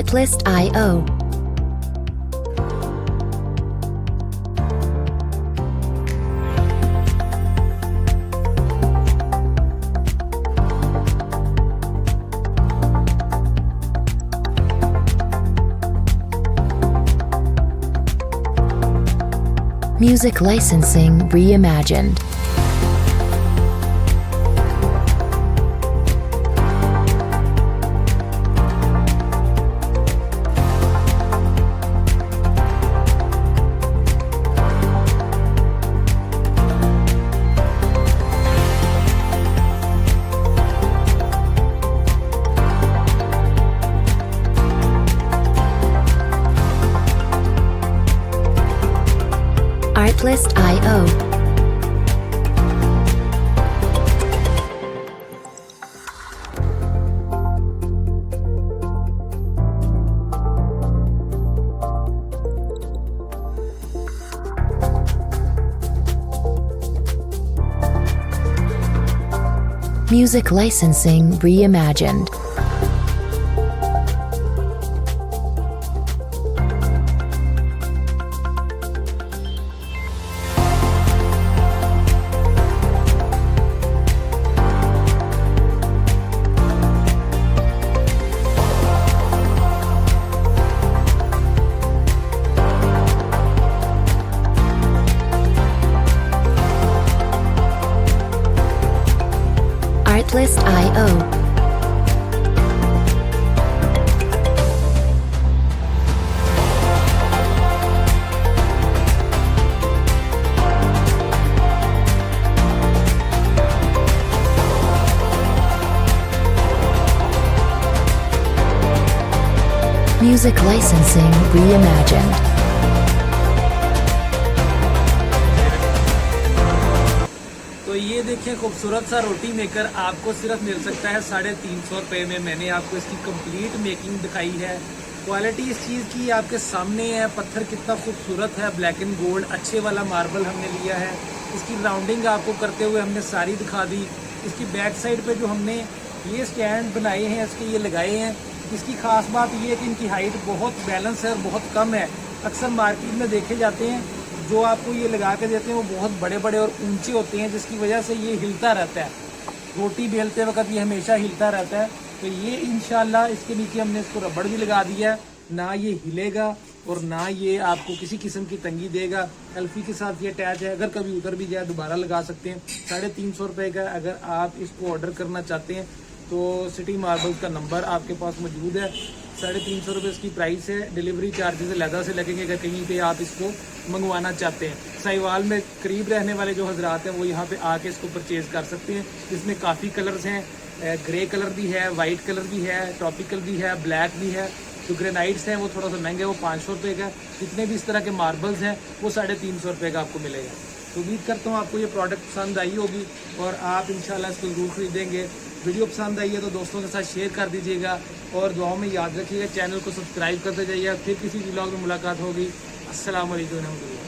Artlist.io. Music licensing reimagined. Artlist.io. Music licensing reimagined. Artlist.io. Music licensing reimagined. तो ये देखिए खूबसूरत सा रोटी मेकर आपको सिर्फ मिल सकता है 350 रुपये में। मैंने आपको इसकी कंप्लीट मेकिंग दिखाई है। क्वालिटी इस चीज़ की आपके सामने है। पत्थर कितना खूबसूरत है, ब्लैक एंड गोल्ड अच्छे वाला मार्बल हमने लिया है। इसकी राउंडिंग आपको करते हुए हमने सारी दिखा दी। इसकी बैक साइड पे जो हमने ये स्टैंड बनाए हैं, इसके ये लगाए हैं। इसकी खास बात ये है कि इनकी हाइट बहुत बैलेंस है और बहुत कम है। अक्सर मार्केट में देखे जाते हैं जो आपको ये लगा के देते हैं वो बहुत बड़े बड़े और ऊंचे होते हैं, जिसकी वजह से ये हिलता रहता है। रोटी बेलते वक्त ये हमेशा हिलता रहता है। तो ये इंशाल्लाह इसके नीचे हमने इसको रबड़ भी लगा दिया है, ना ये हिलेगा और ना ये आपको किसी किस्म की तंगी देगा। एल्फी के साथ ये अटैच है, अगर कभी उतर भी जाए दोबारा लगा सकते हैं। 350 रुपये का अगर आप इसको ऑर्डर करना चाहते हैं तो सिटी मार्बल्स का नंबर आपके पास मौजूद है। 350 रुपये इसकी प्राइस है। डिलीवरी चार्जेस अलहदा से लगेंगे अगर कहीं पे आप इसको मंगवाना चाहते हैं। साहिवाल में करीब रहने वाले जो हजरात हैं वो यहाँ पे आके इसको परचेज कर सकते हैं। इसमें काफ़ी कलर्स हैं, ग्रे कलर भी है, वाइट कलर भी है, ट्रॉपिकल भी है, ब्लैक भी है। जो ग्रेनाइट्स हैं वो थोड़ा सा महंगे, वो 500 रुपये का। जितने भी इस तरह के मार्बल्स हैं वो 350 रुपये का आपको मिलेगा। तो उम्मीद करता हूँ आपको ये प्रोडक्ट पसंद आई होगी और आप इंशाल्लाह इसको ज़रूर खरीदेंगे। वीडियो पसंद आई है तो दोस्तों के साथ शेयर कर दीजिएगा और दुआओं में याद रखिएगा। चैनल को सब्सक्राइब करते जाइए। फिर किसी व्लॉग में मुलाकात होगी। अस्सलाम वालेकुम।